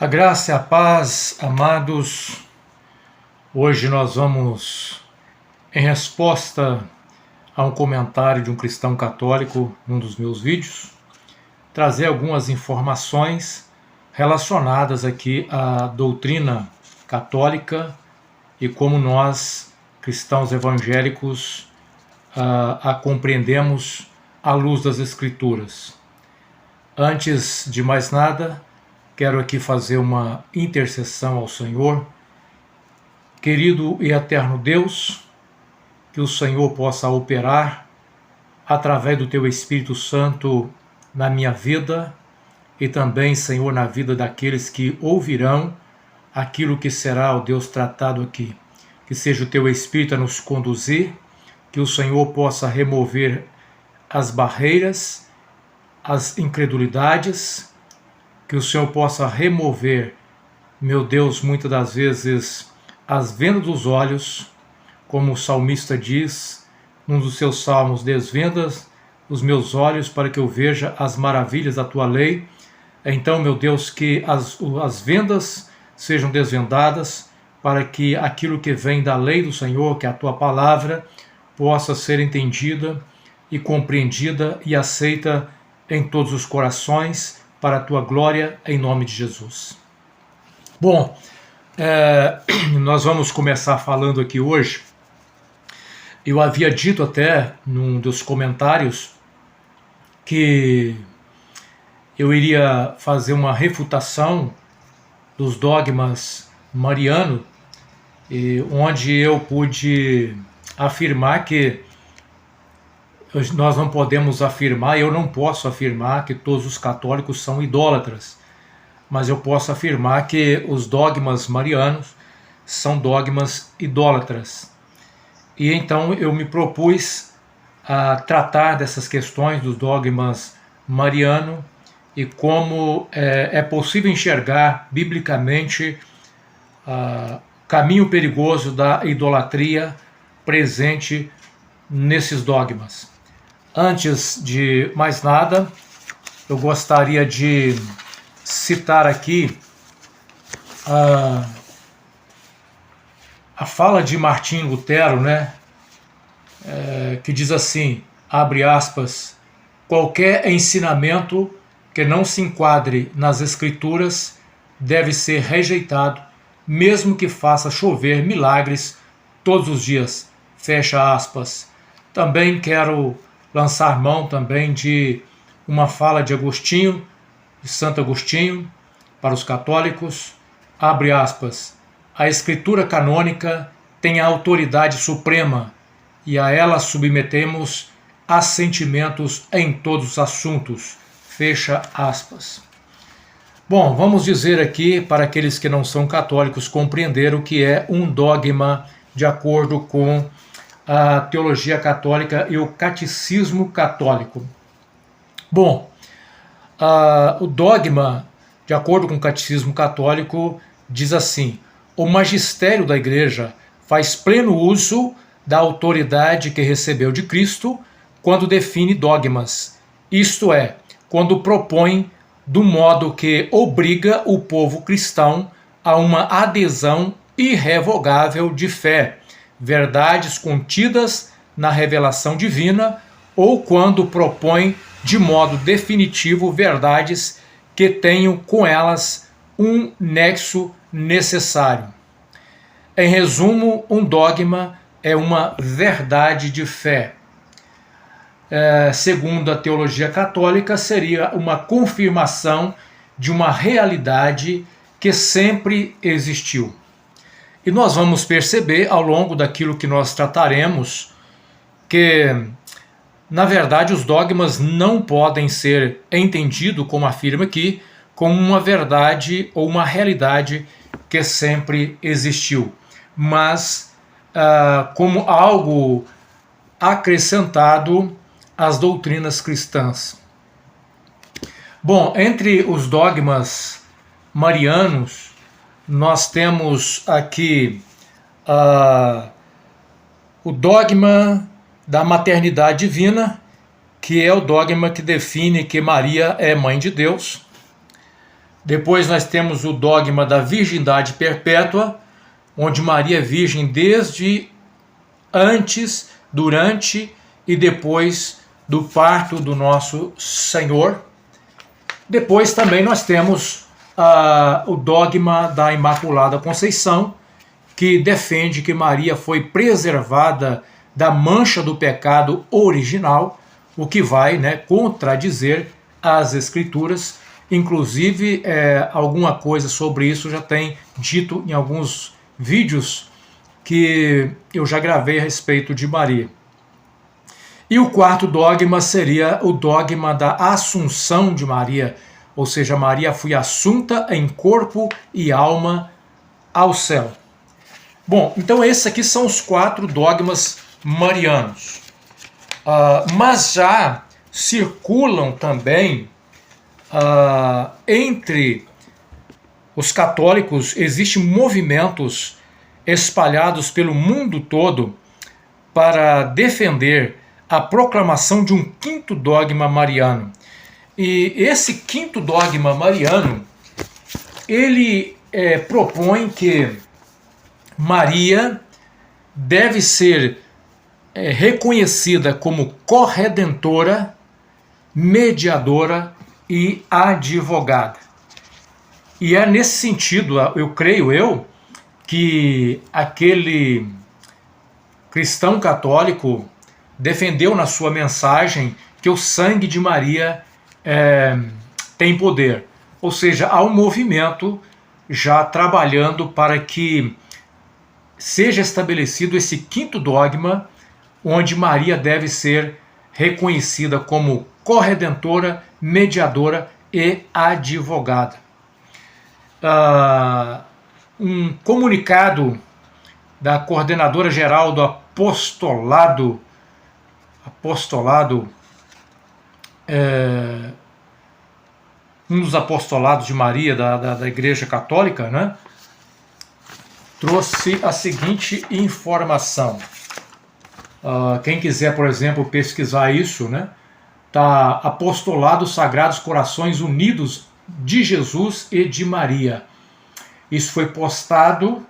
A graça e a paz, amados. Hoje nós vamos, em resposta a um comentário de um cristão católico num dos meus vídeos, trazer algumas informações relacionadas aqui à doutrina católica e como nós, cristãos evangélicos, a compreendemos à luz das Escrituras. Antes de mais nada, quero aqui fazer uma intercessão ao Senhor. Querido e eterno Deus, que o Senhor possa operar através do Teu Espírito Santo na minha vida e também, Senhor, na vida daqueles que ouvirão aquilo que será, ó Deus, tratado aqui. Que seja o Teu Espírito a nos conduzir, que o Senhor possa remover as barreiras, as incredulidades, que o Senhor possa remover, meu Deus, muitas das vezes, as vendas dos olhos, como o salmista diz, num dos seus salmos: desvendas os meus olhos para que eu veja as maravilhas da Tua lei. Então, meu Deus, que as vendas sejam desvendadas, para que aquilo que vem da lei do Senhor, que é a Tua palavra, possa ser entendida e compreendida e aceita em todos os corações, para a Tua glória, em nome de Jesus. Bom, nós vamos começar falando aqui hoje. Eu havia dito até num dos comentários que eu iria fazer uma refutação dos dogmas marianos, onde eu pude afirmar que nós não podemos afirmar, eu não posso afirmar que todos os católicos são idólatras, mas eu posso afirmar que os dogmas marianos são dogmas idólatras. E então eu me propus a tratar dessas questões dos dogmas marianos e como é possível enxergar biblicamente o caminho perigoso da idolatria presente nesses dogmas. Antes de mais nada, eu gostaria de citar aqui a fala de Martim Lutero, que diz assim, abre aspas: qualquer ensinamento que não se enquadre nas Escrituras deve ser rejeitado, mesmo que faça chover milagres todos os dias, fecha aspas. Também quero lançar mão também de uma fala de Agostinho, de Santo Agostinho, para os católicos, abre aspas: a Escritura canônica tem a autoridade suprema e a ela submetemos assentimentos em todos os assuntos, fecha aspas. Bom, vamos dizer aqui, para aqueles que não são católicos compreender o que é um dogma de acordo com a teologia católica e o catecismo católico. Bom, o dogma, de acordo com o catecismo católico, diz assim: o magistério da Igreja faz pleno uso da autoridade que recebeu de Cristo quando define dogmas, isto é, quando propõe do modo que obriga o povo cristão a uma adesão irrevogável de fé, verdades contidas na revelação divina, ou quando propõe de modo definitivo verdades que tenham com elas um nexo necessário. Em resumo, um dogma é uma verdade de fé. Segundo a teologia católica, seria uma confirmação de uma realidade que sempre existiu. E nós vamos perceber ao longo daquilo que nós trataremos que, na verdade, os dogmas não podem ser entendidos, como afirma aqui, como uma verdade ou uma realidade que sempre existiu, mas como algo acrescentado às doutrinas cristãs. Bom, entre os dogmas marianos, nós temos aqui o dogma da maternidade divina, que é o dogma que define que Maria é mãe de Deus. Depois nós temos o dogma da virgindade perpétua, onde Maria é virgem desde antes, durante e depois do parto do nosso Senhor. Depois também nós temos o dogma da Imaculada Conceição, que defende que Maria foi preservada da mancha do pecado original, o que vai, contradizer as Escrituras. Inclusive, alguma coisa sobre isso já tem dito em alguns vídeos que eu já gravei a respeito de Maria. E o quarto dogma seria o dogma da Assunção de Maria, ou seja, Maria foi assunta em corpo e alma ao céu. Bom, então esses aqui são os 4 dogmas marianos. Mas já circulam também entre os católicos, existem movimentos espalhados pelo mundo todo para defender a proclamação de um 5º dogma mariano. E esse 5º dogma mariano, ele propõe que Maria deve ser reconhecida como corredentora, mediadora e advogada. E é nesse sentido, eu creio que aquele cristão católico defendeu na sua mensagem que o sangue de Maria tem poder. Ou seja, há um movimento já trabalhando para que seja estabelecido esse 5º dogma, onde Maria deve ser reconhecida como corredentora, mediadora e advogada. Um comunicado da coordenadora geral do apostolado um dos apostolados de Maria da Igreja Católica, trouxe a seguinte informação. Quem quiser, por exemplo, pesquisar isso, tá Apostolado Sagrados Corações Unidos de Jesus e de Maria. Isso foi postado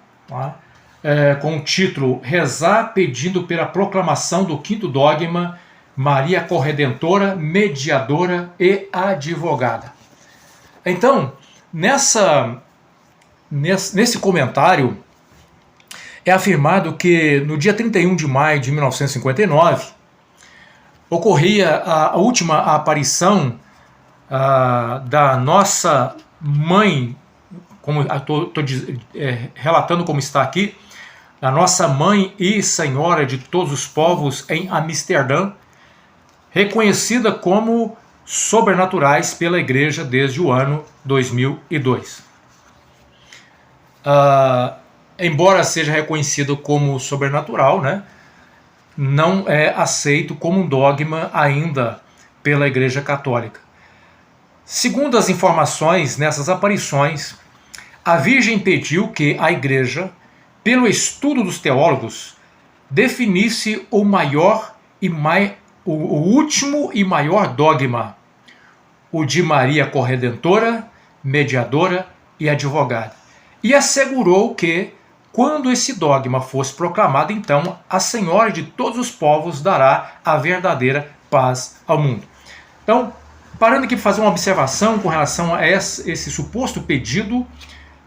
com o título Rezar pedindo pela proclamação do 5º dogma, Maria Corredentora, Mediadora e Advogada. Então, nesse comentário, é afirmado que no dia 31 de maio de 1959 ocorria a última aparição da nossa mãe, como estou relatando como está aqui, a nossa mãe e senhora de todos os povos em Amsterdã, reconhecida como sobrenaturais pela Igreja desde o ano 2002. Embora seja reconhecido como sobrenatural, não é aceito como um dogma ainda pela Igreja Católica. Segundo as informações nessas aparições, a Virgem pediu que a Igreja, pelo estudo dos teólogos, definisse o último e maior dogma, o de Maria Corredentora, Mediadora e Advogada, e assegurou que, quando esse dogma fosse proclamado, então a Senhora de todos os povos dará a verdadeira paz ao mundo. Então, parando aqui para fazer uma observação com relação a esse suposto pedido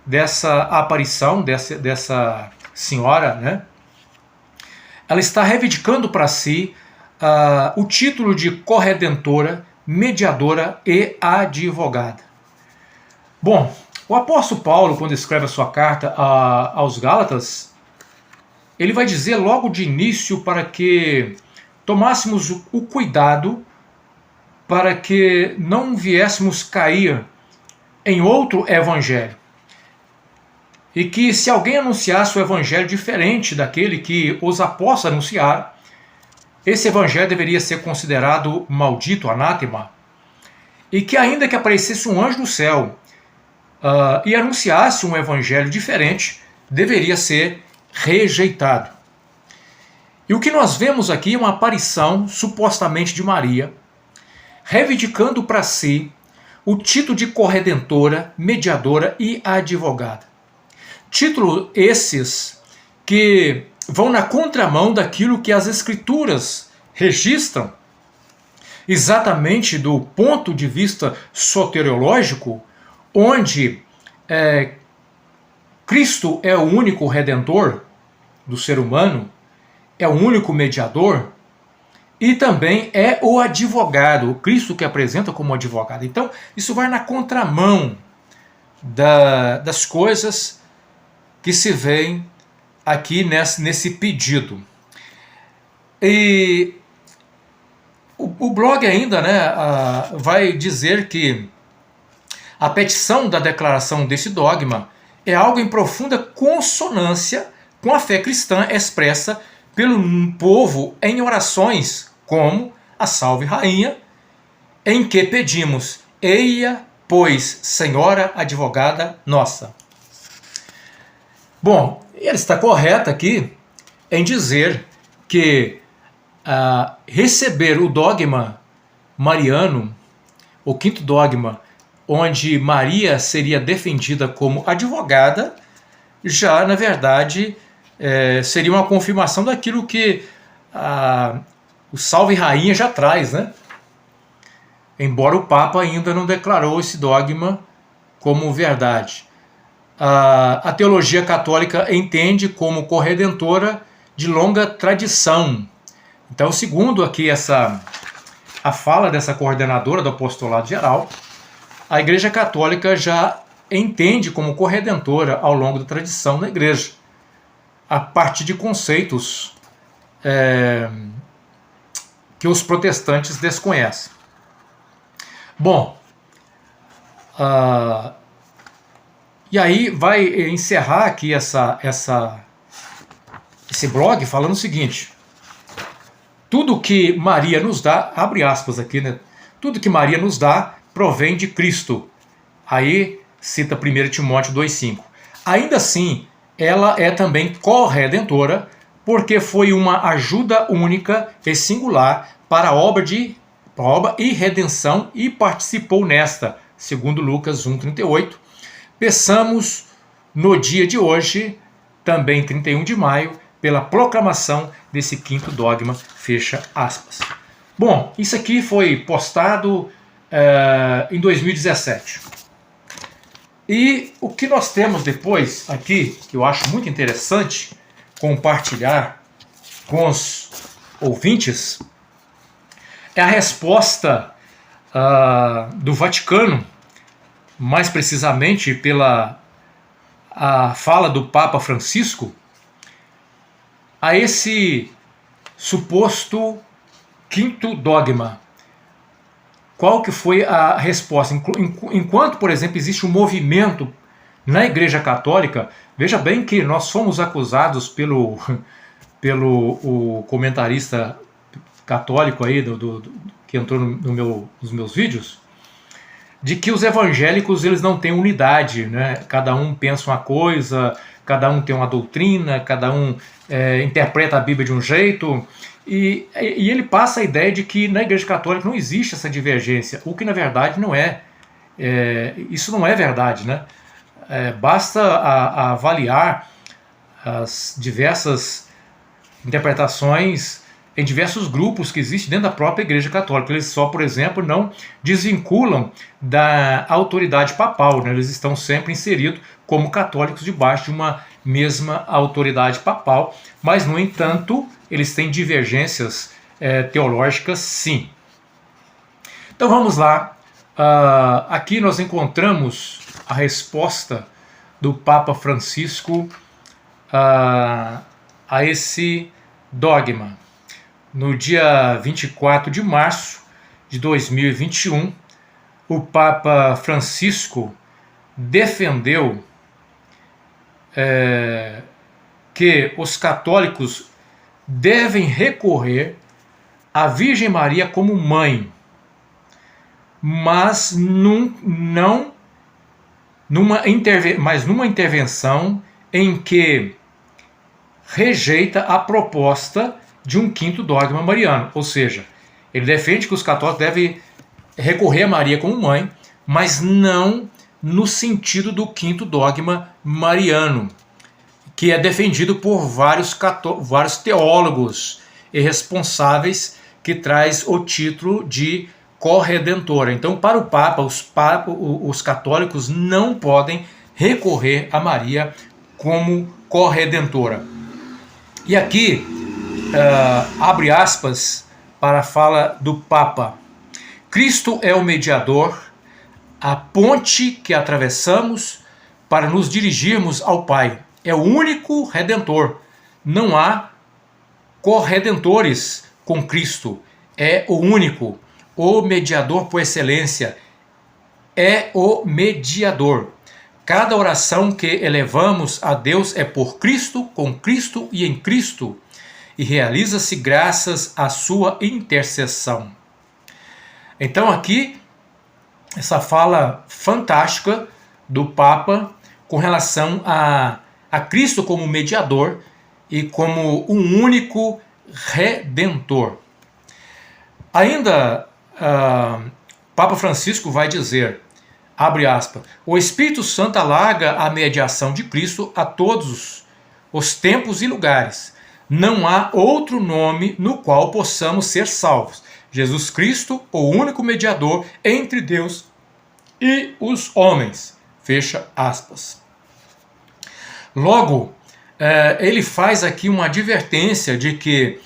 dessa aparição, dessa senhora, ela está reivindicando para si o título de corredentora, mediadora e advogada. Bom, o apóstolo Paulo, quando escreve a sua carta aos Gálatas, ele vai dizer logo de início para que tomássemos o cuidado para que não viéssemos cair em outro evangelho. E que se alguém anunciasse o evangelho diferente daquele que os apóstolos anunciaram, esse evangelho deveria ser considerado maldito, anátema, e que ainda que aparecesse um anjo do céu e anunciasse um evangelho diferente, deveria ser rejeitado. E o que nós vemos aqui é uma aparição, supostamente de Maria, reivindicando para si o título de corredentora, mediadora e advogada. Títulos esses que vão na contramão daquilo que as Escrituras registram, exatamente do ponto de vista soteriológico, onde Cristo é o único redentor do ser humano, é o único mediador, e também é o advogado, o Cristo que apresenta como advogado. Então, isso vai na contramão das coisas que se veem aqui nesse pedido. E o blog ainda, vai dizer que a petição da declaração desse dogma é algo em profunda consonância com a fé cristã expressa pelo povo em orações como a Salve Rainha, em que pedimos: eia, pois, Senhora advogada nossa. Bom, ele está correto aqui em dizer que receber o dogma mariano, o quinto dogma, onde Maria seria defendida como advogada, já, na verdade, seria uma confirmação daquilo que o Salve Rainha já traz, né? Embora o Papa ainda não declarou esse dogma como verdade. A teologia católica entende como corredentora de longa tradição. Então, segundo aqui a fala dessa coordenadora do apostolado geral, a Igreja Católica já entende como corredentora ao longo da tradição da Igreja, a partir de conceitos que os protestantes desconhecem. Bom, e aí vai encerrar aqui esse blog falando o seguinte: tudo que Maria nos dá, abre aspas aqui, né? Tudo que Maria nos dá provém de Cristo. Aí cita 1 Timóteo 2,5. Ainda assim, ela é também corredentora, porque foi uma ajuda única e singular para a obra e redenção e participou nesta, segundo Lucas 1,38. Peçamos no dia de hoje, também 31 de maio, pela proclamação desse quinto dogma, fecha aspas. Bom, isso aqui foi postado em 2017. E o que nós temos depois aqui, que eu acho muito interessante compartilhar com os ouvintes, é a resposta do Vaticano, mais precisamente pela fala do Papa Francisco, a esse suposto quinto dogma. Qual que foi a resposta? Enquanto, por exemplo, existe um movimento na Igreja Católica, veja bem que nós fomos acusados pelo o comentarista católico aí que entrou nos meus vídeos, de que os evangélicos eles não têm unidade, né? Cada um pensa uma coisa, cada um tem uma doutrina, cada um interpreta a Bíblia de um jeito, e ele passa a ideia de que na Igreja Católica não existe essa divergência, o que na verdade não é. Isso não é verdade, né? Basta avaliar as diversas interpretações em diversos grupos que existem dentro da própria Igreja Católica. Eles só, por exemplo, não desvinculam da autoridade papal, né? Eles estão sempre inseridos como católicos debaixo de uma mesma autoridade papal, mas, no entanto, eles têm divergências teológicas, sim. Então vamos lá. Aqui nós encontramos a resposta do Papa Francisco a esse dogma. No dia 24 de março de 2021, o Papa Francisco defendeu que os católicos devem recorrer à Virgem Maria como mãe, mas numa intervenção em que rejeita a proposta de um quinto dogma mariano. Ou seja, ele defende que os católicos devem recorrer a Maria como mãe, mas não no sentido do quinto dogma mariano, que é defendido por vários teólogos e responsáveis, que traz o título de corredentora. Então, para o Papa, os católicos não podem recorrer a Maria como corredentora. E aqui, abre aspas para a fala do Papa: Cristo é o mediador, a ponte que atravessamos para nos dirigirmos ao Pai. É o único redentor. Não há corredentores com Cristo. É o único. O mediador por excelência. É o mediador. Cada oração que elevamos a Deus é por Cristo, com Cristo e em Cristo, e realiza-se graças à sua intercessão. Então aqui, essa fala fantástica do Papa com relação a Cristo como mediador e como um único redentor. Ainda, Papa Francisco vai dizer, abre aspas, o Espírito Santo alarga a mediação de Cristo a todos os tempos e lugares. Não há outro nome no qual possamos ser salvos. Jesus Cristo, o único mediador entre Deus e os homens. Fecha aspas. Logo, ele faz aqui uma advertência de que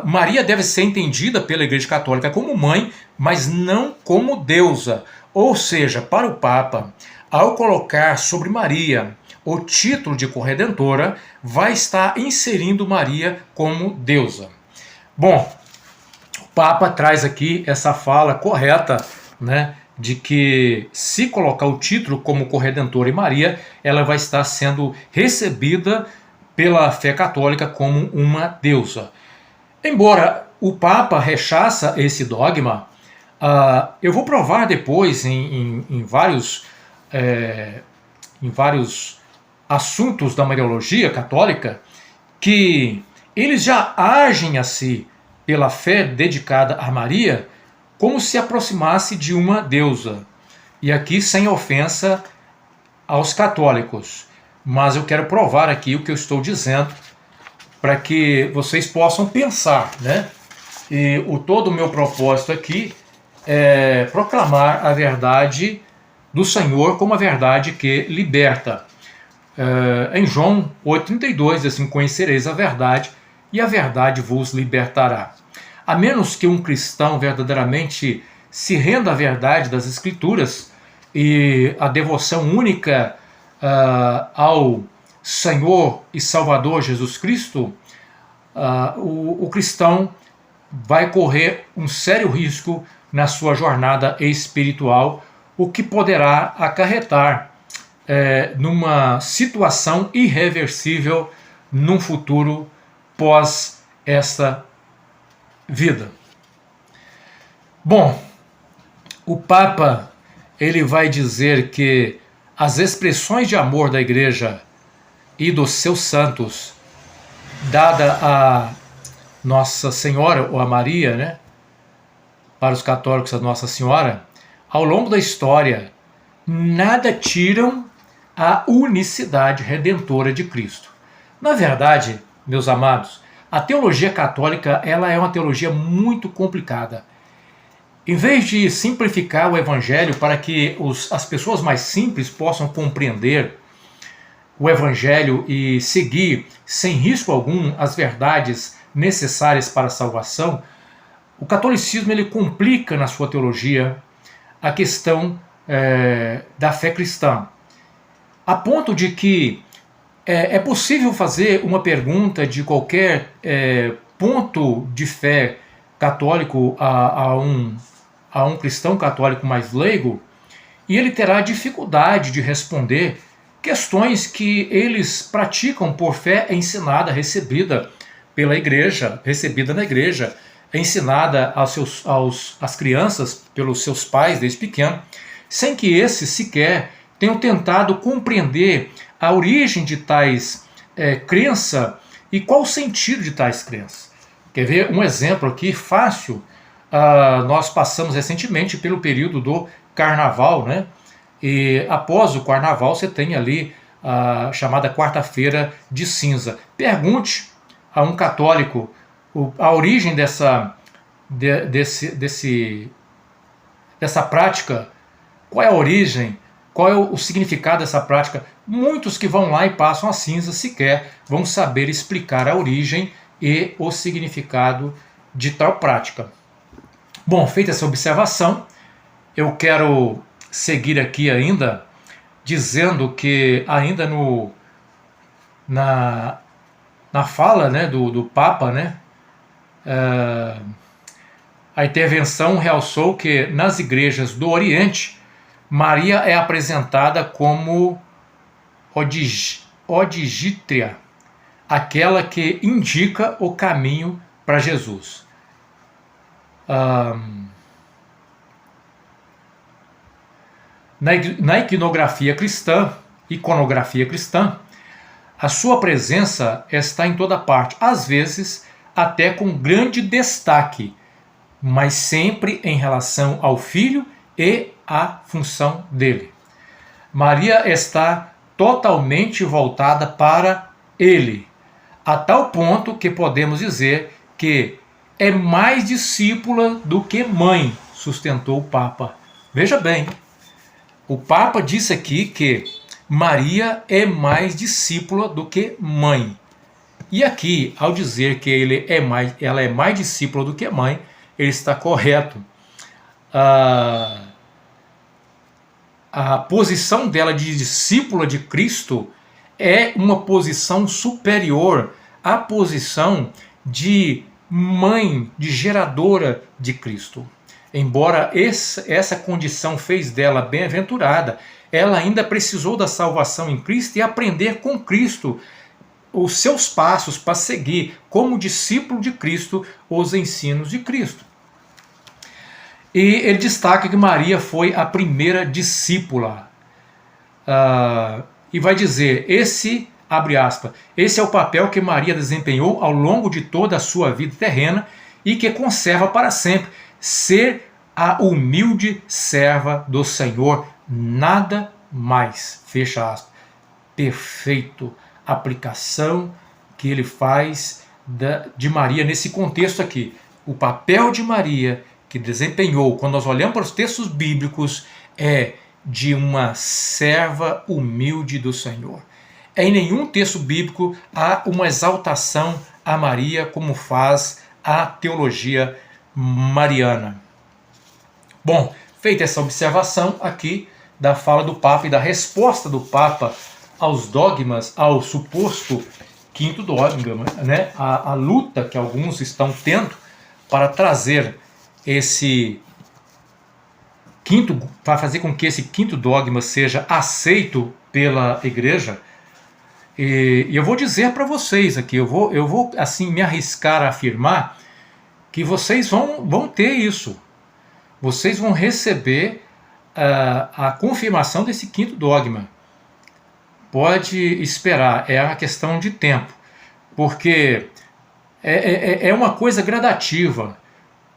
Maria deve ser entendida pela Igreja Católica como mãe, mas não como deusa. Ou seja, para o Papa, ao colocar sobre Maria o título de corredentora, vai estar inserindo Maria como deusa. Bom, o Papa traz aqui essa fala correta, né, de que se colocar o título como corredentora em Maria, ela vai estar sendo recebida pela fé católica como uma deusa. Embora o Papa rechaça esse dogma, eu vou provar depois em vários assuntos da Mariologia católica que eles já agem assim pela fé dedicada a Maria como se aproximasse de uma deusa. E aqui sem ofensa aos católicos, mas eu quero provar aqui o que eu estou dizendo para que vocês possam pensar, né? E todo o meu propósito aqui é proclamar a verdade do Senhor como a verdade que liberta. Em João 8,32, assim, conhecereis a verdade e a verdade vos libertará. A menos que um cristão verdadeiramente se renda à verdade das Escrituras e à devoção única ao Senhor e Salvador Jesus Cristo, o cristão vai correr um sério risco na sua jornada espiritual, o que poderá acarretar numa situação irreversível num futuro pós esta vida. Bom, o Papa ele vai dizer que as expressões de amor da Igreja e dos seus santos, dada a Nossa Senhora ou a Maria, né, para os católicos a Nossa Senhora, ao longo da história, nada tiram a unicidade redentora de Cristo. Na verdade, meus amados, a teologia católica ela é uma teologia muito complicada. Em vez de simplificar o Evangelho para que as pessoas mais simples possam compreender o Evangelho e seguir sem risco algum as verdades necessárias para a salvação, o catolicismo ele complica na sua teologia a questão da fé cristã, a ponto de que é possível fazer uma pergunta de qualquer ponto de fé católico a um cristão católico mais leigo, e ele terá dificuldade de responder questões que eles praticam por fé ensinada, recebida pela igreja, recebida na igreja, ensinada às crianças pelos seus pais desde pequeno, sem que esses sequer tenham tentado compreender a origem de tais crença e qual o sentido de tais crenças. Quer ver um exemplo aqui fácil? Nós passamos recentemente pelo período do carnaval, né? E após o carnaval você tem ali a chamada quarta-feira de cinza. Pergunte a um católico a origem dessa prática, qual é a origem, qual é o significado dessa prática. Muitos que vão lá e passam a cinza sequer vão saber explicar a origem e o significado de tal prática. Bom, feita essa observação, eu quero seguir aqui ainda dizendo que ainda na fala, né, do Papa, né, a intervenção realçou que nas igrejas do Oriente, Maria é apresentada como Odigítria, aquela que indica o caminho para Jesus. Na iconografia cristã, a sua presença está em toda parte, às vezes até com grande destaque, mas sempre em relação ao Filho e à função dele. Maria está totalmente voltada para ele, a tal ponto que podemos dizer que é mais discípula do que mãe, sustentou o Papa. Veja bem, o Papa disse aqui que Maria é mais discípula do que mãe. E aqui, ao dizer que ela é mais discípula do que mãe, ele está correto. A posição dela de discípula de Cristo é uma posição superior à posição de mãe, de geradora de Cristo. Embora essa condição fez dela bem-aventurada, ela ainda precisou da salvação em Cristo e aprender com Cristo os seus passos para seguir como discípulo de Cristo os ensinos de Cristo. E ele destaca que Maria foi a primeira discípula. E vai dizer, abre aspas, esse é o papel que Maria desempenhou ao longo de toda a sua vida terrena e que conserva para sempre, ser a humilde serva do Senhor, nada mais. Fecha aspas. Perfeito. Aplicação que ele faz de Maria nesse contexto aqui. O papel de Maria que desempenhou, quando nós olhamos para os textos bíblicos, é de uma serva humilde do Senhor. Em nenhum texto bíblico há uma exaltação a Maria como faz a teologia mariana. Bom, feita essa observação aqui da fala do Papa e da resposta do Papa aos dogmas, ao suposto quinto dogma, né? A luta que alguns estão tendo para trazer esse quinto, para fazer com que esse quinto dogma seja aceito pela igreja. E eu vou dizer para vocês aqui, eu vou assim me arriscar a afirmar que vocês vão ter isso. Vocês vão receber a confirmação desse quinto dogma. Pode esperar, é uma questão de tempo, porque é uma coisa gradativa.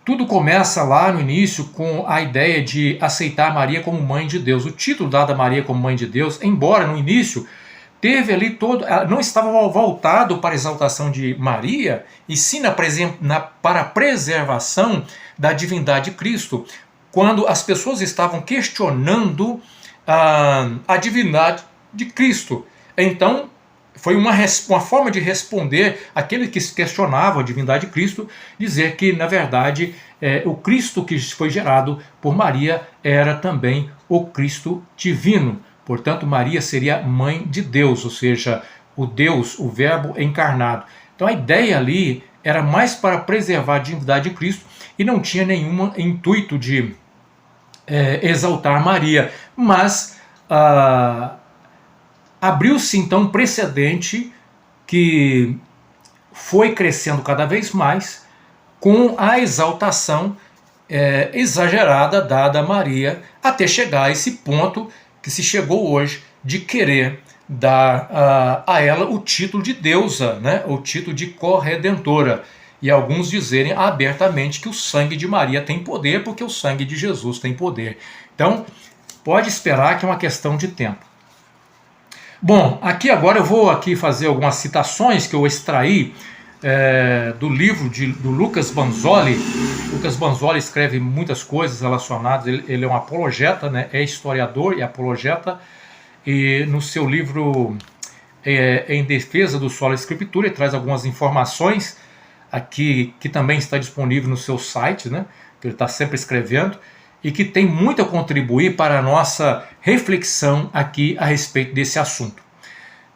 Tudo começa lá no início com a ideia de aceitar Maria como mãe de Deus. O título dado a Maria como mãe de Deus, embora no início teve ali não estava voltado para a exaltação de Maria, e sim para a preservação da divindade de Cristo, quando as pessoas estavam questionando a divindade de Cristo. Então, foi uma forma de responder aquele que questionava a divindade de Cristo, dizer que, na verdade, o Cristo que foi gerado por Maria era também o Cristo divino. Portanto, Maria seria mãe de Deus, ou seja, o Deus, o Verbo encarnado. Então, a ideia ali era mais para preservar a divindade de Cristo e não tinha nenhum intuito de exaltar Maria. Mas abriu-se então um precedente que foi crescendo cada vez mais com a exaltação exagerada dada a Maria, até chegar a esse ponto que se chegou hoje de querer dar a ela o título de deusa, né? O título de corredentora. e alguns dizerem abertamente que o sangue de Maria tem poder, porque o sangue de Jesus tem poder. Então, pode esperar que é uma questão de tempo. Bom, aqui agora eu vou aqui fazer algumas citações que eu extraí do livro do Lucas Banzoli. Lucas Banzoli escreve muitas coisas relacionadas, ele é um apologeta, né? É historiador e apologeta, e no seu livro Em Defesa do Sola Escritura, ele traz algumas informações aqui que também está disponível no seu site, né? Que ele está sempre escrevendo, e que tem muito a contribuir para a nossa reflexão aqui a respeito desse assunto.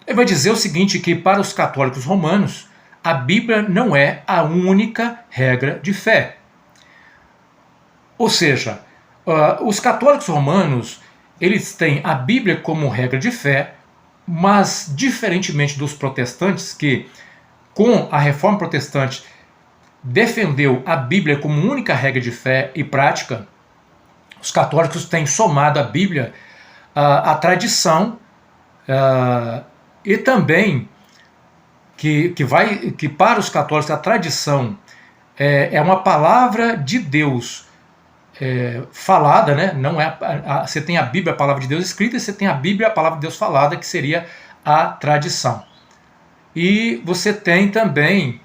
Ele vai dizer o seguinte, que para os católicos romanos, a Bíblia não é a única regra de fé. Ou seja, os católicos romanos, eles têm a Bíblia como regra de fé, mas diferentemente dos protestantes, que com a Reforma Protestante defendeu a Bíblia como única regra de fé e prática, os católicos têm somado à Bíblia a tradição e também que para os católicos a tradição é uma palavra de Deus falada, né? Não é você tem a Bíblia, a palavra de Deus escrita, e você tem a Bíblia, a palavra de Deus falada, que seria a tradição. E você tem também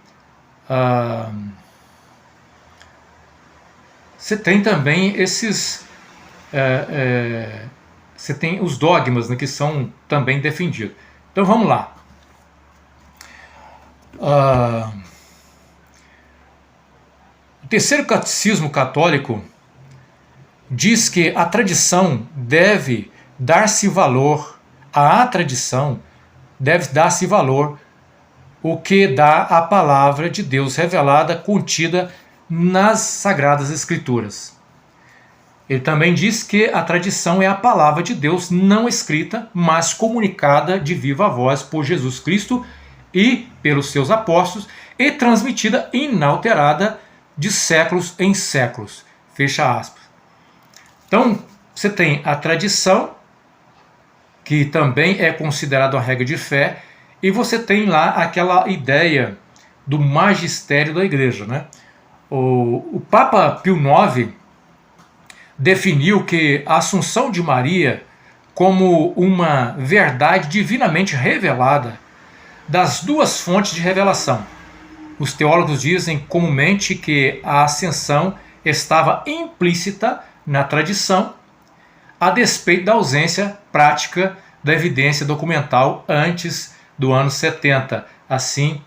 esses você tem os dogmas, né, que são também defendidos. Então vamos lá. O terceiro catecismo católico diz que a tradição deve dar-se valor, à tradição deve dar-se valor o que dá a palavra de Deus revelada, contida nas Sagradas Escrituras. Ele também diz que a tradição é a palavra de Deus não escrita, mas comunicada de viva voz por Jesus Cristo e pelos seus apóstolos, e transmitida inalterada de séculos em séculos. Fecha aspas. Então, você tem a tradição, que também é considerada uma regra de fé, e você tem lá aquela ideia do magistério da igreja, né? O Papa Pio IX definiu que a Assunção de Maria como uma verdade divinamente revelada das duas fontes de revelação. Os teólogos dizem comumente que a ascensão estava implícita na tradição, a despeito da ausência prática da evidência documental antes do ano 70. Assim,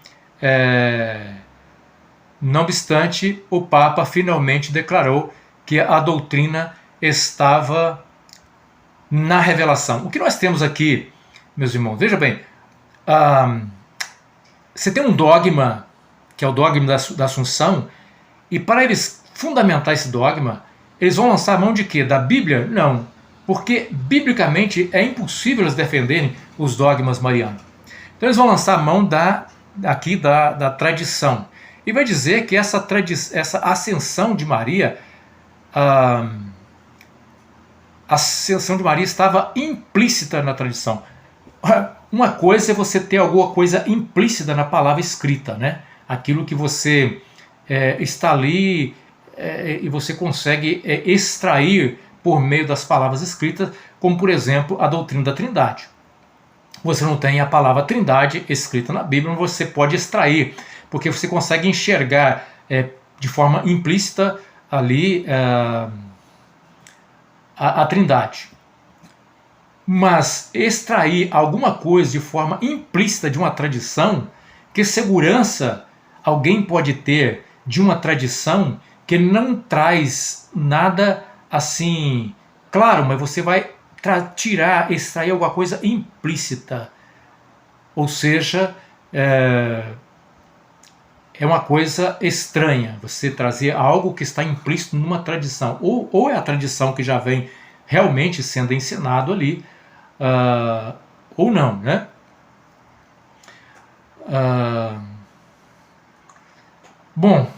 não obstante, o Papa finalmente declarou que a doutrina estava na revelação. O que nós temos aqui, meus irmãos, veja bem, você tem um dogma, que é o dogma da Assunção, e para eles fundamentar esse dogma, eles vão lançar a mão de quê? Da Bíblia? Não, porque biblicamente é impossível eles defenderem os dogmas marianos. Então eles vão lançar a mão da tradição, e vai dizer que essa ascensão de Maria, a ascensão de Maria estava implícita na tradição. Uma coisa é você ter alguma coisa implícita na palavra escrita, né? Aquilo que você está ali e você consegue extrair por meio das palavras escritas, como por exemplo a doutrina da Trindade. Você não tem a palavra Trindade escrita na Bíblia, mas você pode extrair, porque você consegue enxergar de forma implícita ali a Trindade. Mas extrair alguma coisa de forma implícita de uma tradição, que segurança alguém pode ter de uma tradição que não traz nada assim claro, mas você vai extrair alguma coisa implícita. Ou seja, é uma coisa estranha você trazer algo que está implícito numa tradição. Ou é a tradição que já vem realmente sendo ensinado ali, ou não, né? Bom,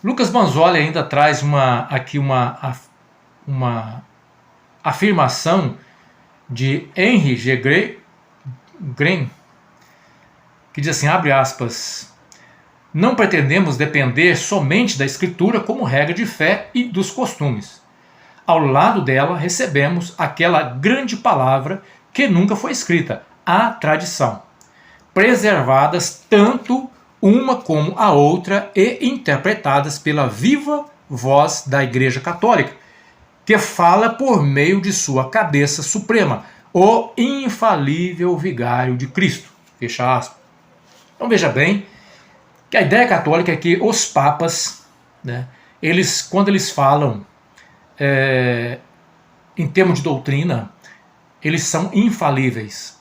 Lucas Banzoli ainda traz aqui uma afirmação de Henry G. Green, que diz assim, abre aspas, não pretendemos depender somente da Escritura como regra de fé e dos costumes. Ao lado dela, recebemos aquela grande palavra que nunca foi escrita, a tradição, preservadas tanto uma como a outra e interpretadas pela viva voz da Igreja Católica, que fala por meio de sua cabeça suprema, o infalível vigário de Cristo. Fecha aspas. Então veja bem que a ideia católica é que os papas, né, quando eles falam em termos de doutrina, eles são infalíveis.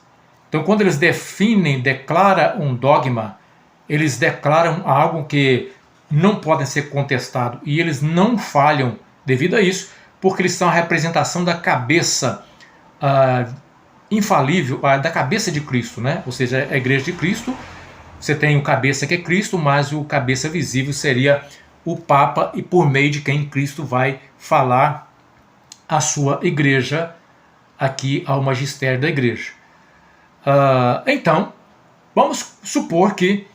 Então quando eles declaram um dogma, eles declaram algo que não pode ser contestado, e eles não falham devido a isso, porque eles são a representação da cabeça infalível, da cabeça de Cristo, né? Ou seja, a Igreja de Cristo. Você tem o cabeça que é Cristo, mas o cabeça visível seria o Papa, e por meio de quem Cristo vai falar a sua igreja, aqui ao magistério da igreja. Então, vamos supor que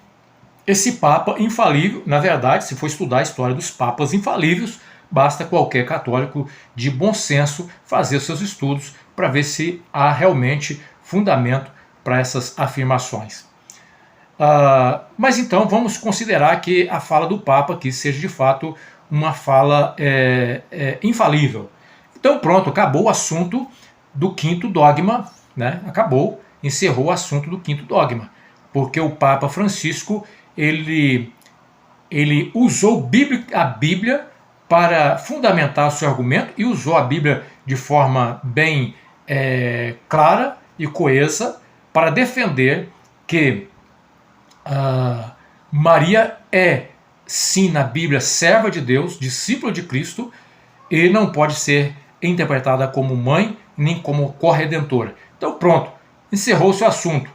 esse Papa infalível, na verdade, se for estudar a história dos Papas infalíveis, basta qualquer católico de bom senso fazer seus estudos para ver se há realmente fundamento para essas afirmações. Mas então vamos considerar que a fala do Papa aqui seja de fato uma fala infalível. Então pronto, acabou o assunto do quinto dogma, né? Encerrou o assunto do quinto dogma, porque o Papa Francisco ele usou a Bíblia para fundamentar o seu argumento, e usou a Bíblia de forma bem clara e coesa para defender que Maria é, sim, na Bíblia, serva de Deus, discípula de Cristo, e não pode ser interpretada como mãe, nem como corredentora. Então pronto, encerrou-se o assunto.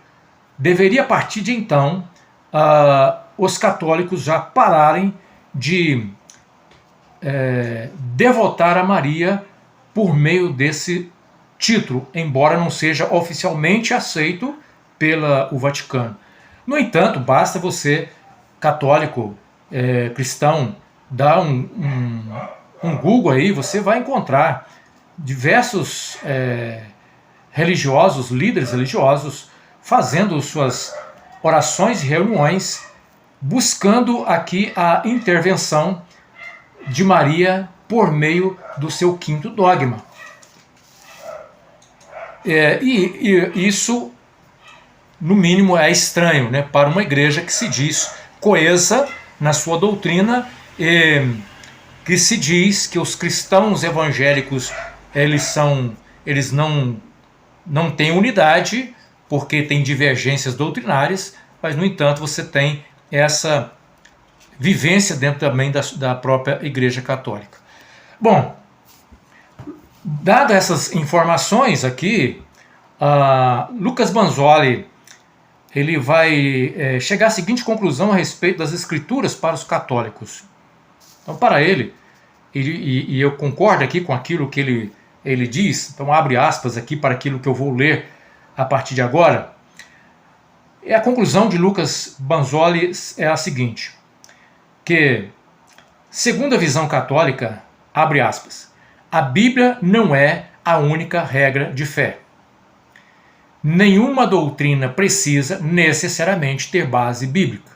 Deveria, a partir de então, os católicos já pararem de devotar a Maria por meio desse título, embora não seja oficialmente aceito pelo Vaticano. No entanto, basta você, católico, cristão, dar um Google aí, você vai encontrar diversos religiosos, líderes religiosos, fazendo suas orações e reuniões, buscando aqui a intervenção de Maria por meio do seu quinto dogma. E isso, no mínimo, é estranho, né, para uma igreja que se diz coesa na sua doutrina, que se diz que os cristãos evangélicos eles não têm unidade, porque tem divergências doutrinárias, mas, no entanto, você tem essa vivência dentro também da própria Igreja Católica. Bom, dadas essas informações aqui, Lucas Banzoli ele vai chegar à seguinte conclusão a respeito das Escrituras para os católicos. Então, para ele, e eu concordo aqui com aquilo que ele diz, então abre aspas aqui para aquilo que eu vou ler a partir de agora. A conclusão de Lucas Banzoli é a seguinte, que, segundo a visão católica, abre aspas, a Bíblia não é a única regra de fé. Nenhuma doutrina precisa necessariamente ter base bíblica.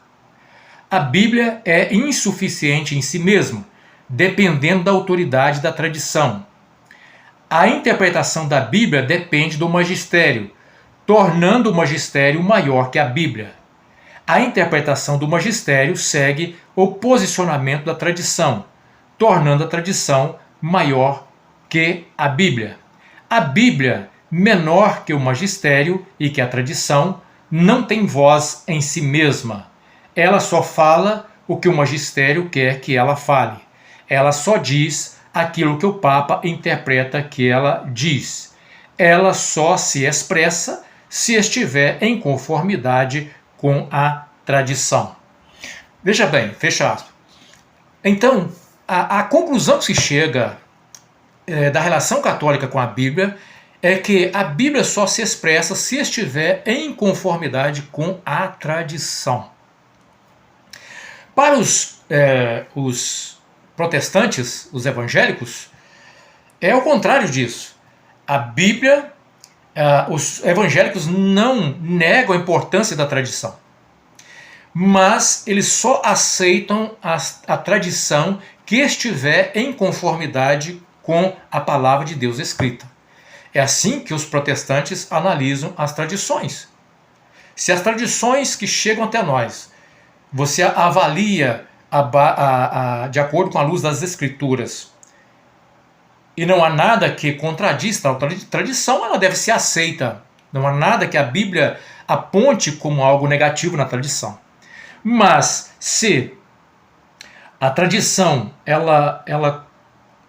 A Bíblia é insuficiente em si mesma, dependendo da autoridade da tradição. A interpretação da Bíblia depende do magistério, tornando o magistério maior que a Bíblia. A interpretação do magistério segue o posicionamento da tradição, tornando a tradição maior que a Bíblia. A Bíblia, menor que o magistério e que a tradição, não tem voz em si mesma. Ela só fala o que o magistério quer que ela fale. Ela só diz aquilo que o Papa interpreta que ela diz. Ela só se expressa se estiver em conformidade com a tradição. Veja bem, fecha aspas. Então, a conclusão que se chega da relação católica com a Bíblia é que a Bíblia só se expressa se estiver em conformidade com a tradição. Para os protestantes, os evangélicos, é o contrário disso. A Bíblia, os evangélicos não negam a importância da tradição, mas eles só aceitam a tradição que estiver em conformidade com a palavra de Deus escrita. É assim que os protestantes analisam as tradições. Se as tradições que chegam até nós, você avalia de acordo com a luz das Escrituras, e não há nada que contradiz a tradição, ela deve ser aceita. Não há nada que a Bíblia aponte como algo negativo na tradição. Mas se a tradição ela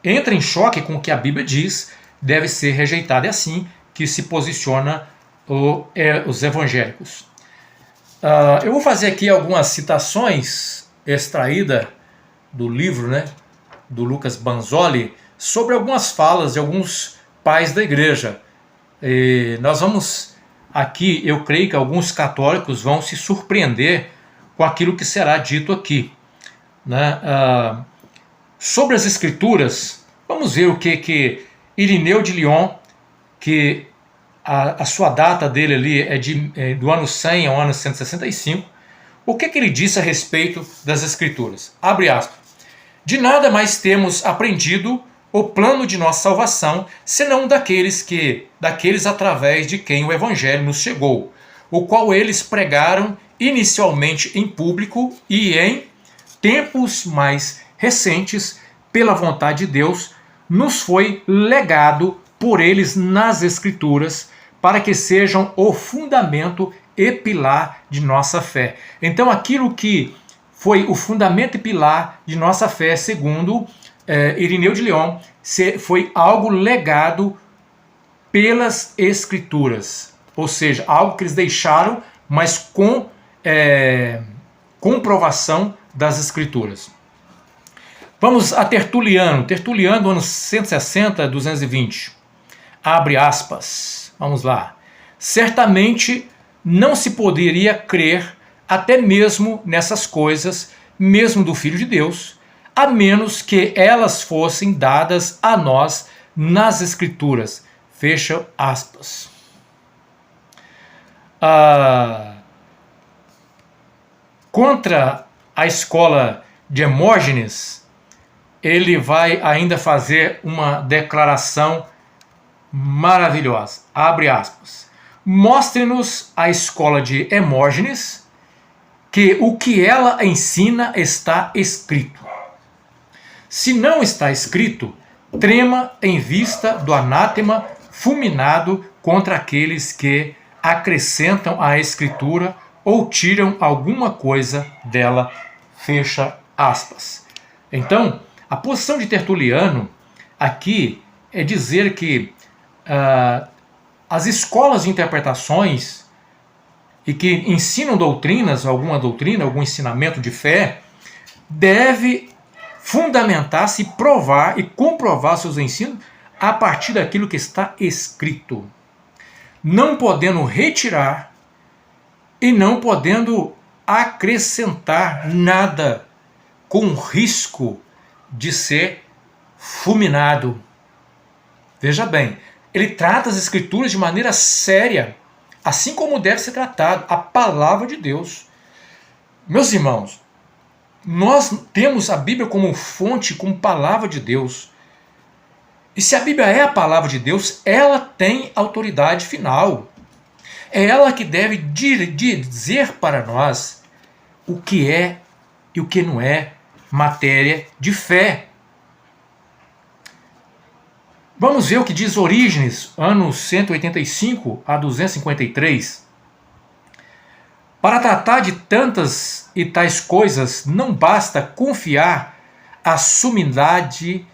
entra em choque com o que a Bíblia diz, deve ser rejeitada. É assim que se posiciona os evangélicos. Eu vou fazer aqui algumas citações extraídas do livro, do Lucas Banzoli, sobre algumas falas de alguns pais da igreja. Nós vamos aqui, eu creio que alguns católicos vão se surpreender com aquilo que será dito aqui. Sobre as Escrituras, vamos ver o que Irineu de Lyon, que a sua data dele ali é do ano 100 ao ano 165, o que ele disse a respeito das Escrituras. Abre aspas. De nada mais temos aprendido o plano de nossa salvação, senão daqueles através de quem o Evangelho nos chegou, o qual eles pregaram inicialmente em público e em tempos mais recentes, pela vontade de Deus, nos foi legado por eles nas Escrituras, para que sejam o fundamento e pilar de nossa fé. Então aquilo que foi o fundamento e pilar de nossa fé, segundo Irineu de Lyon, foi algo legado pelas Escrituras, ou seja, algo que eles deixaram, mas com comprovação das Escrituras. Vamos a Tertuliano, ano 160, 220. Abre aspas, vamos lá. Certamente não se poderia crer até mesmo nessas coisas, mesmo do Filho de Deus, a menos que elas fossem dadas a nós nas Escrituras. Fecha aspas. Contra a escola de Hermógenes, ele vai ainda fazer uma declaração maravilhosa. Abre aspas. Mostre-nos a escola de Hermógenes, que o que ela ensina está escrito. Se não está escrito, trema em vista do anátema fulminado contra aqueles que acrescentam à Escritura ou tiram alguma coisa dela. Fecha aspas. Então, a posição de Tertuliano aqui é dizer que as escolas de interpretações e que ensinam doutrinas, algum ensinamento de fé, deve fundamentar-se, provar e comprovar seus ensinos a partir daquilo que está escrito, não podendo retirar e não podendo acrescentar nada, com risco de ser fulminado. Veja bem, ele trata as Escrituras de maneira séria, assim como deve ser tratado a palavra de Deus. Meus irmãos, nós temos a Bíblia como fonte, como palavra de Deus. E se a Bíblia é a palavra de Deus, ela tem autoridade final. É ela que deve dizer para nós o que é e o que não é matéria de fé. Vamos ver o que diz Orígenes, anos 185 a 253. Para tratar de tantas e tais coisas, não basta confiar a sumidade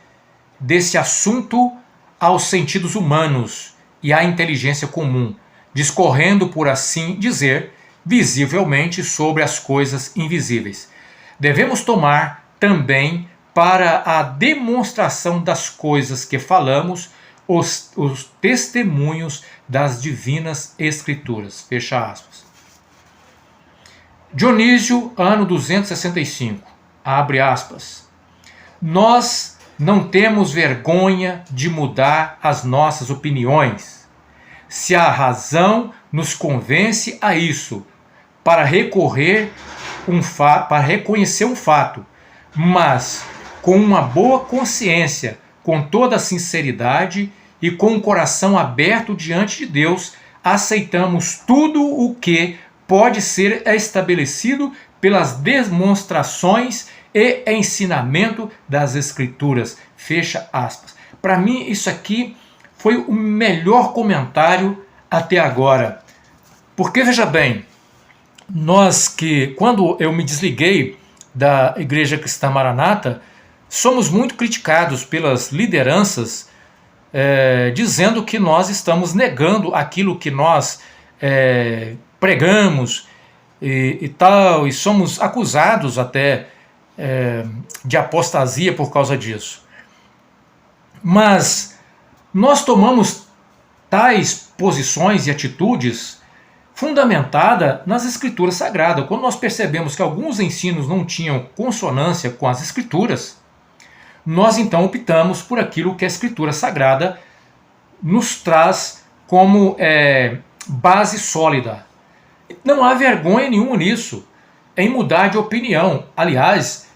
desse assunto aos sentidos humanos e à inteligência comum, discorrendo, por assim dizer, visivelmente sobre as coisas invisíveis. Devemos tomar também para a demonstração das coisas que falamos os testemunhos das divinas Escrituras. Fecha aspas. Dionísio, ano 265, abre aspas. Nós não temos vergonha de mudar as nossas opiniões, se a razão nos convence a isso, para para reconhecer um fato, mas com uma boa consciência, com toda a sinceridade e com o coração aberto diante de Deus, aceitamos tudo o que pode ser estabelecido pelas demonstrações e ensinamento das Escrituras. Fecha aspas. Para mim, isso aqui foi o melhor comentário até agora. Porque, veja bem, quando eu me desliguei da Igreja Cristã Maranata, somos muito criticados pelas lideranças, dizendo que nós estamos negando aquilo que nós pregamos e tal, e somos acusados até de apostasia por causa disso. Mas nós tomamos tais posições e atitudes fundamentada nas Escrituras Sagradas. Quando nós percebemos que alguns ensinos não tinham consonância com as Escrituras, nós então optamos por aquilo que a Escritura Sagrada nos traz como base sólida. Não há vergonha nenhuma nisso, em mudar de opinião. Aliás,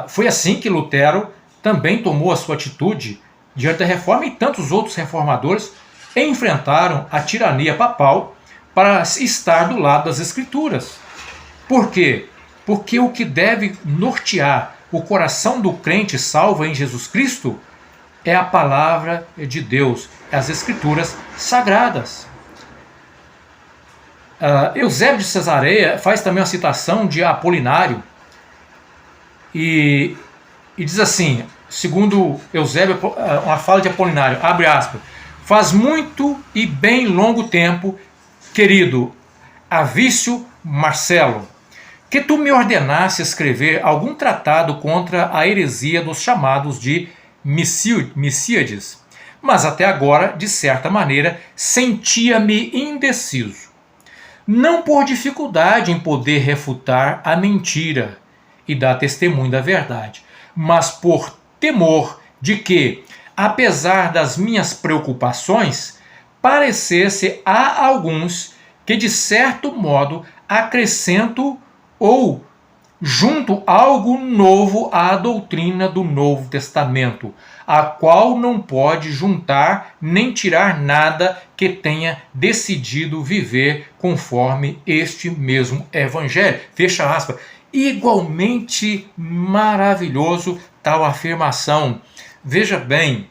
foi assim que Lutero também tomou a sua atitude diante da reforma, e tantos outros reformadores enfrentaram a tirania papal para estar do lado das Escrituras. Por quê? Porque o que deve nortear o coração do crente salvo em Jesus Cristo é a palavra de Deus, as Escrituras Sagradas. Eusébio de Cesareia faz também uma citação de Apolinário e diz assim, segundo Eusébio, uma fala de Apolinário, abre aspas, faz muito e bem longo tempo, querido Avício Marcelo, que tu me ordenasse escrever algum tratado contra a heresia dos chamados de Missíades, mas até agora, de certa maneira, sentia-me indeciso. Não por dificuldade em poder refutar a mentira e dar testemunho da verdade, mas por temor de que, apesar das minhas preocupações, parecesse a alguns que, de certo modo, acrescento ou junto algo novo à doutrina do Novo Testamento, a qual não pode juntar nem tirar nada que tenha decidido viver conforme este mesmo Evangelho. Fecha aspas. Igualmente maravilhoso tal afirmação. Veja bem,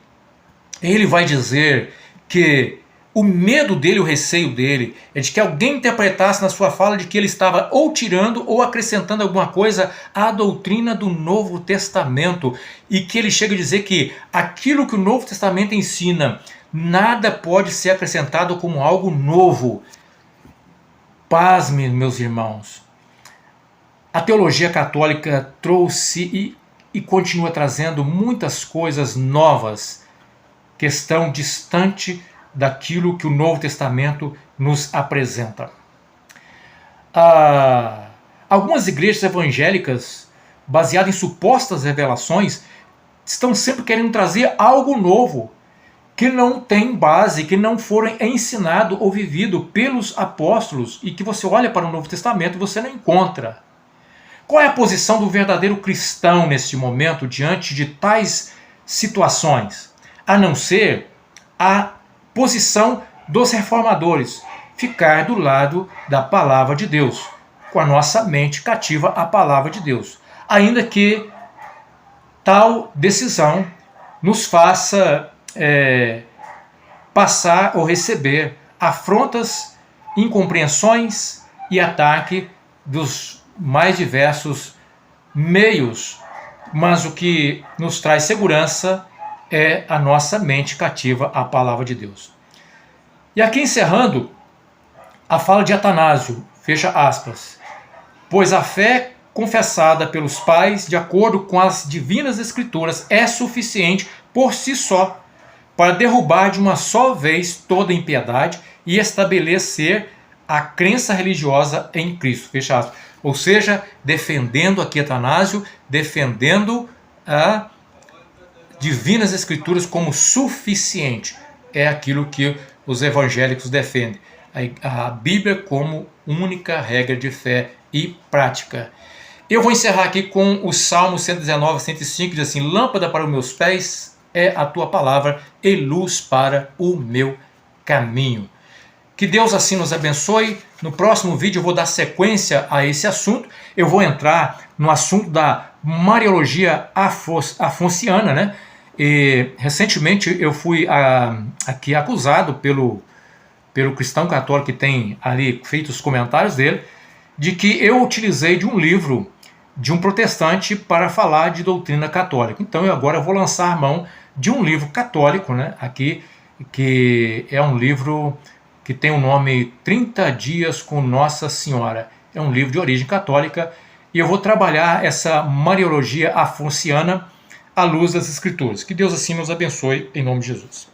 ele vai dizer que o medo dele, o receio dele, é de que alguém interpretasse na sua fala de que ele estava ou tirando ou acrescentando alguma coisa à doutrina do Novo Testamento, e que ele chega a dizer que aquilo que o Novo Testamento ensina, nada pode ser acrescentado como algo novo. Pasme, meus irmãos. A teologia católica trouxe e continua trazendo muitas coisas novas que estão distante daquilo que o Novo Testamento nos apresenta. Algumas igrejas evangélicas, baseadas em supostas revelações, estão sempre querendo trazer algo novo, que não tem base, que não foram ensinado ou vivido pelos apóstolos, e que você olha para o Novo Testamento e você não encontra. Qual é a posição do verdadeiro cristão neste momento diante de tais situações? A não ser a posição dos reformadores, ficar do lado da palavra de Deus, com a nossa mente cativa à palavra de Deus, ainda que tal decisão nos faça passar ou receber afrontas, incompreensões e ataque dos mais diversos meios, mas o que nos traz segurança é a nossa mente cativa à palavra de Deus. E aqui encerrando, a fala de Atanásio, fecha aspas, pois a fé confessada pelos pais, de acordo com as divinas escrituras, é suficiente por si só para derrubar de uma só vez toda impiedade e estabelecer a crença religiosa em Cristo, fecha aspas. Ou seja, defendendo aqui Atanásio, defendendo a Divinas Escrituras como suficiente. É aquilo que os evangélicos defendem. A Bíblia como única regra de fé e prática. Eu vou encerrar aqui com o Salmo 119, 105, que diz assim: lâmpada para os meus pés é a tua palavra e luz para o meu caminho. Que Deus assim nos abençoe. No próximo vídeo eu vou dar sequência a esse assunto. Eu vou entrar no assunto da Mariologia afonsiana, né? E recentemente eu fui aqui acusado pelo cristão católico que tem ali feito os comentários dele, de que eu utilizei de um livro de um protestante para falar de doutrina católica. Então eu agora vou lançar mão de um livro católico, né, aqui, que é um livro que tem o nome 30 Dias com Nossa Senhora. É um livro de origem católica e eu vou trabalhar essa Mariologia afonsiana à luz das Escrituras. Que Deus assim nos abençoe, em nome de Jesus.